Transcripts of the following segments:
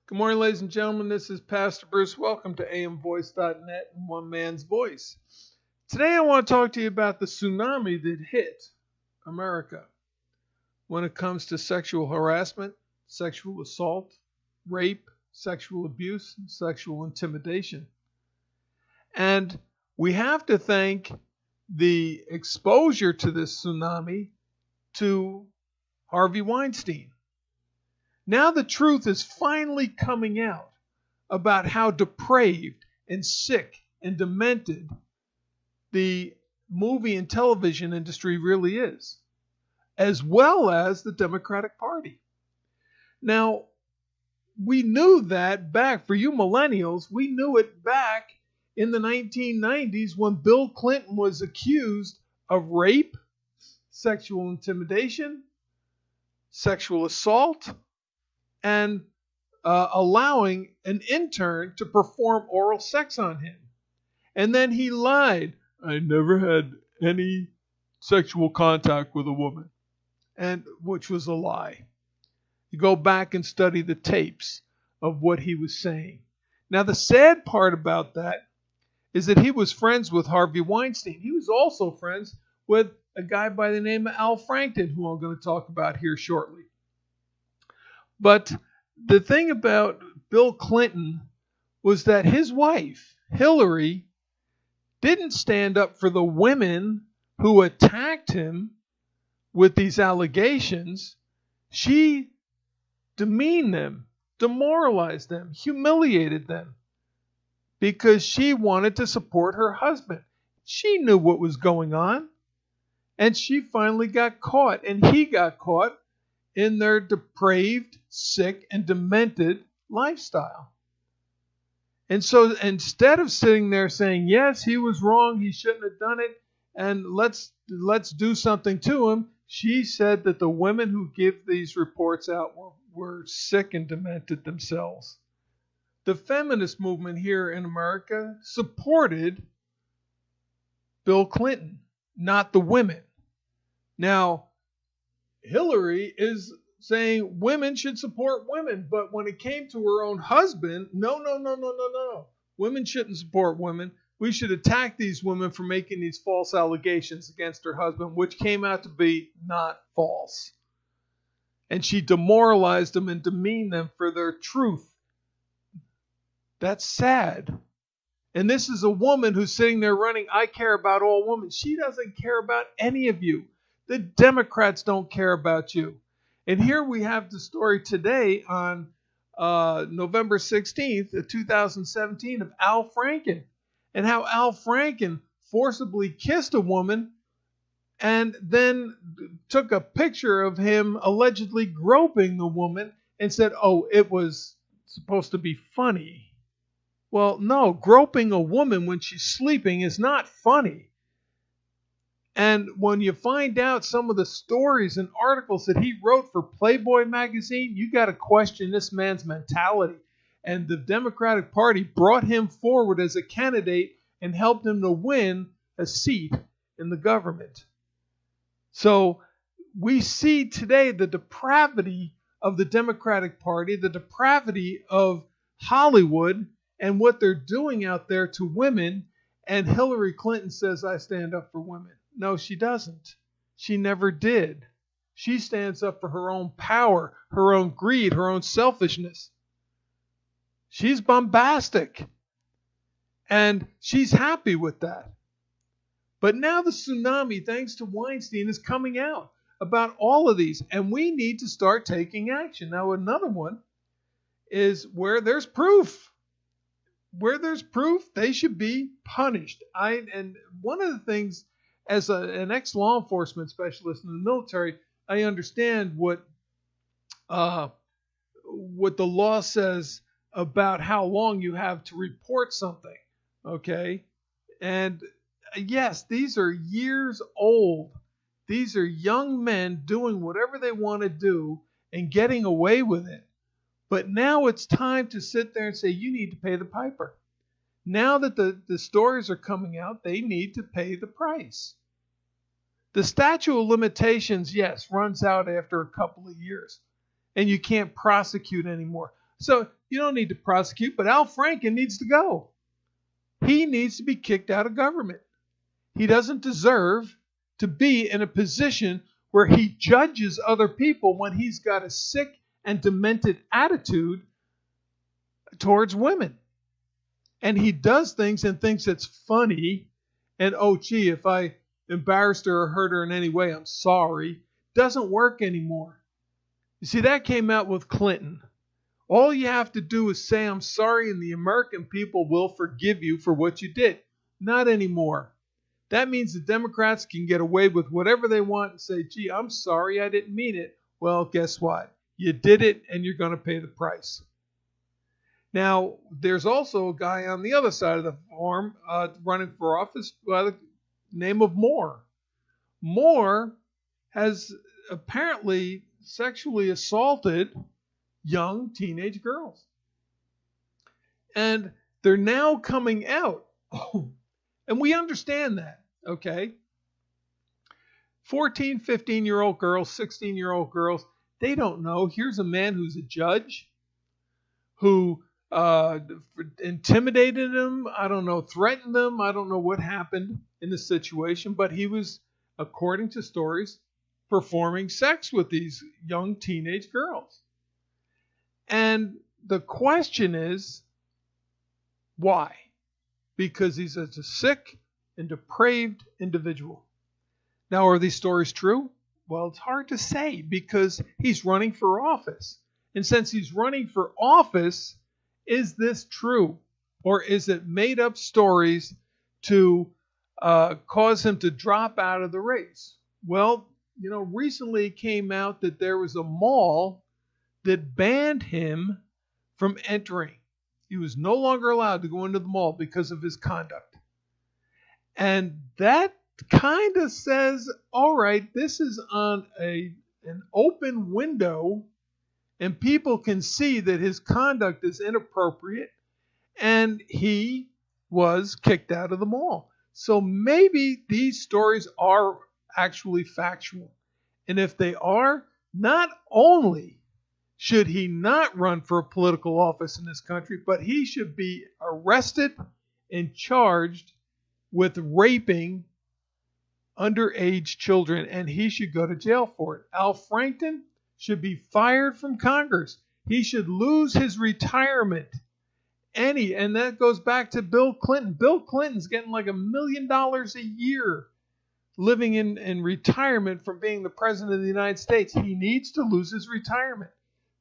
Good morning, ladies and gentlemen. This is Pastor Bruce. Welcome to amvoice.net and One Man's Voice. Today I want to talk to you about the tsunami that hit America when it comes to sexual harassment, sexual assault, rape, sexual abuse, and sexual intimidation. And we have to thank the exposure to this tsunami to Harvey Weinstein. Now the truth is finally coming out about how depraved and sick and demented the movie and television industry really is, as well as the Democratic Party. Now, we knew that back, for you millennials, we knew it back in the 1990s when Bill Clinton was accused of rape, sexual intimidation, sexual assault, and allowing an intern to perform oral sex on him. And then he lied. I never had any sexual contact with a woman, and which was a lie. You go back and study the tapes of what he was saying. Now, the sad part about that is that he was friends with Harvey Weinstein. He was also friends with a guy by the name of Al Franken, who I'm going to talk about here shortly. But the thing about Bill Clinton was that his wife, Hillary, didn't stand up for the women who attacked him with these allegations. She demeaned them, demoralized them, humiliated them because she wanted to support her husband. She knew what was going on, and she finally got caught, and he got caught in their depraved, sick, and demented lifestyle. And so instead of sitting there saying, yes, he was wrong, he shouldn't have done it, and let's do something to him, she said that the women who give these reports out were sick and demented themselves. The feminist movement here in America supported Bill Clinton, not the women. Now, Hillary is saying women should support women, but when it came to her own husband, no. Women shouldn't support women. We should attack these women for making these false allegations against her husband, which came out to be not false. And she demoralized them and demeaned them for their truth. That's sad. And this is a woman who's sitting there running, I care about all women. She doesn't care about any of you. The Democrats don't care about you. And here we have the story today on November 16th, 2017, of Al Franken, and how Al Franken forcibly kissed a woman and then took a picture of him allegedly groping the woman and said, oh, it was supposed to be funny. Well, no, groping a woman when she's sleeping is not funny. And when you find out some of the stories and articles that he wrote for Playboy magazine, you got to question this man's mentality. And the Democratic Party brought him forward as a candidate and helped him to win a seat in the government. So we see today the depravity of the Democratic Party, the depravity of Hollywood, and what they're doing out there to women. And Hillary Clinton says, I stand up for women. No, she doesn't. She never did. She stands up for her own power, her own greed, her own selfishness. She's bombastic. And she's happy with that. But now the tsunami, thanks to Weinstein, is coming out about all of these. And we need to start taking action. Now, another one is where there's proof. Where there's proof, they should be punished. And one of the things, as an ex-law enforcement specialist in the military, I understand what the law says about how long you have to report something. Okay? And yes, these are years old. These are young men doing whatever they want to do and getting away with it. But now it's time to sit there and say, you need to pay the piper. Now that the stories are coming out, they need to pay the price. The statute of limitations, yes, runs out after a couple of years, and you can't prosecute anymore. So you don't need to prosecute, but Al Franken needs to go. He needs to be kicked out of government. He doesn't deserve to be in a position where he judges other people when he's got a sick and demented attitude towards women. And he does things and thinks it's funny. And, oh, gee, if I embarrassed her or hurt her in any way, I'm sorry. Doesn't work anymore. You see, that came out with Clinton. All you have to do is say, I'm sorry, and the American people will forgive you for what you did. Not anymore. That means the Democrats can get away with whatever they want and say, gee, I'm sorry, I didn't mean it. Well, guess what? You did it, and you're going to pay the price. Now, there's also a guy on the other side of the farm running for office by the name of Moore. Moore has apparently sexually assaulted young teenage girls. And they're now coming out. And we understand that, okay? 14, 15-year-old girls, 16-year-old girls, they don't know. Here's a man who's a judge who intimidated them, I don't know, threatened them. I don't know what happened in the situation, but he was, according to stories, performing sex with these young teenage girls. And the question is, why? Because he's a sick and depraved individual. Now, are these stories true? Well, it's hard to say because he's running for office. And since he's running for office, is this true? Or is it made up stories to cause him to drop out of the race? Well, you know, recently it came out that there was a mall that banned him from entering. He was no longer allowed to go into the mall because of his conduct. And that kind of says, all right, this is on an open window, and people can see that his conduct is inappropriate, and he was kicked out of the mall. So maybe these stories are actually factual. And if they are, not only should he not run for a political office in this country, but he should be arrested and charged with raping underage children, and he should go to jail for it. Al Franken should be fired from Congress. He should lose his retirement. And that goes back to Bill Clinton. Bill Clinton's getting like $1 million a year living in retirement from being the president of the United States. He needs to lose his retirement.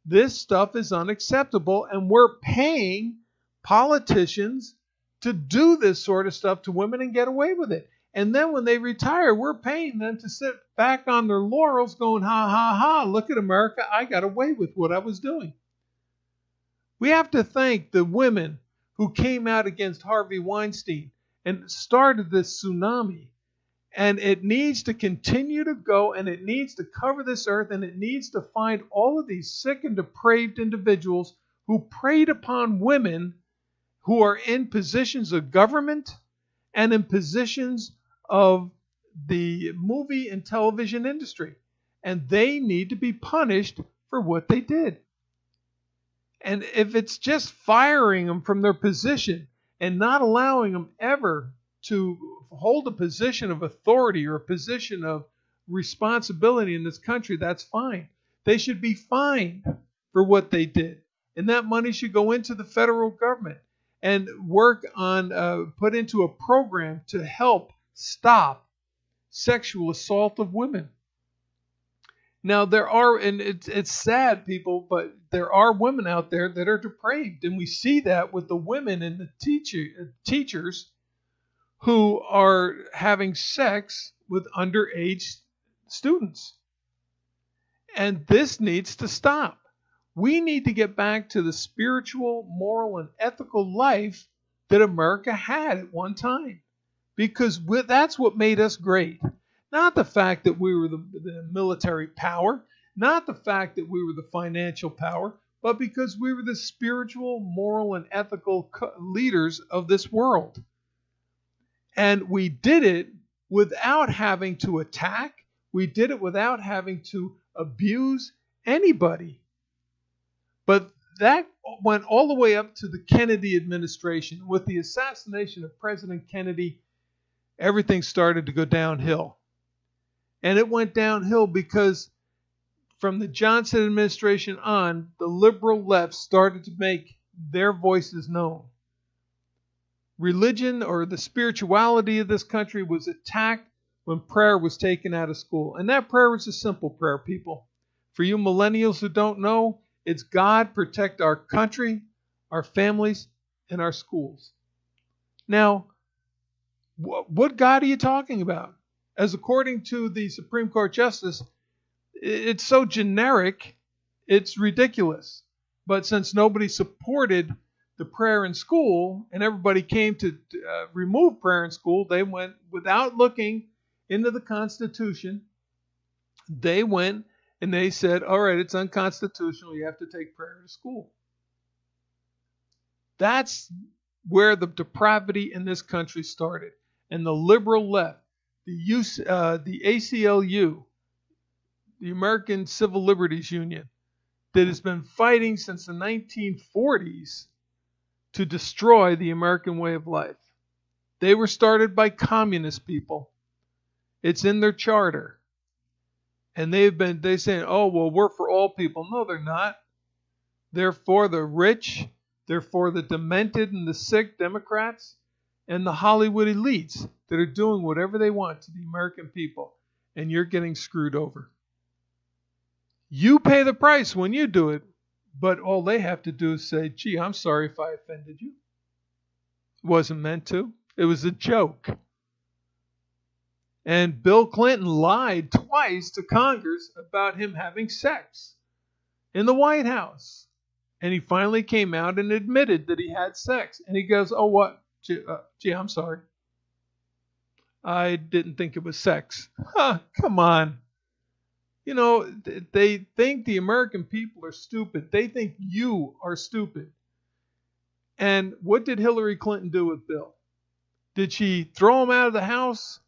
This stuff is unacceptable, and we're paying politicians to do this sort of stuff to women and get away with it. And then when they retire, we're paying them to sit back on their laurels going, ha, ha, ha, look at America, I got away with what I was doing. We have to thank the women who came out against Harvey Weinstein and started this tsunami. And it needs to continue to go, and it needs to cover this earth, and it needs to find all of these sick and depraved individuals who preyed upon women who are in positions of government and in positions of the movie and television industry. And they need to be punished for what they did. And if it's just firing them from their position and not allowing them ever to hold a position of authority or a position of responsibility in this country, that's fine. They should be fined for what they did. And that money should go into the federal government and work on, put into a program to help stop sexual assault of women. Now, there are, and it's sad, people, but there are women out there that are depraved. And we see that with the women and the teachers who are having sex with underage students. And this needs to stop. We need to get back to the spiritual, moral, and ethical life that America had at one time. Because that's what made us great. Not the fact that we were the military power, not the fact that we were the financial power, but because we were the spiritual, moral, and ethical leaders of this world. And we did it without having to attack. We did it without having to abuse anybody. But that went all the way up to the Kennedy administration. With the assassination of President Kennedy, everything started to go downhill. And it went downhill because from the Johnson administration on, the liberal left started to make their voices known. Religion, or the spirituality of this country, was attacked when prayer was taken out of school. And that prayer was a simple prayer, people. For you millennials who don't know, it's God protect our country, our families, and our schools. Now, what God are you talking about? As according to the Supreme Court Justice, it's so generic, it's ridiculous. But since nobody supported the prayer in school and everybody came to remove prayer in school, they went, without looking into the Constitution, they went and they said, all right, it's unconstitutional, you have to take prayer to school. That's where the depravity in this country started. And the liberal left, the ACLU, the American Civil Liberties Union, that has been fighting since the 1940s to destroy the American way of life. They were started by communist people. It's in their charter. And they saying, oh, well, we're for all people. No, they're not. They're for the rich. They're for the demented and the sick Democrats and the Hollywood elites that are doing whatever they want to the American people. And you're getting screwed over. You pay the price when you do it, but all they have to do is say, gee, I'm sorry if I offended you. It wasn't meant to. It was a joke. And Bill Clinton lied twice to Congress about him having sex in the White House. And he finally came out and admitted that he had sex. And he goes, oh, what? Gee, I'm sorry. I didn't think it was sex. Come on. You know, they think the American people are stupid. They think you are stupid. And what did Hillary Clinton do with Bill? Did she throw him out of the house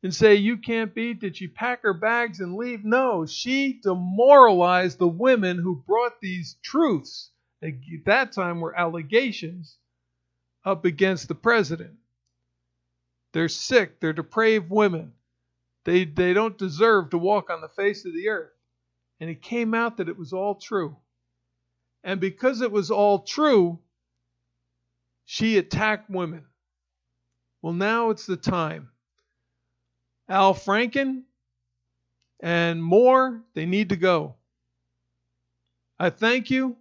and say, you can't be? Did she pack her bags and leave? No, she demoralized the women who brought these truths, at that time were allegations, up against the president. They're sick. They're depraved women. They don't deserve to walk on the face of the earth. And it came out that it was all true. And because it was all true, she attacked women. Well, now it's the time. Al Franken and more, they need to go. I thank you.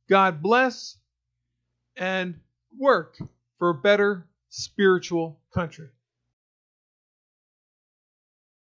God bless. And work for a better spiritual country.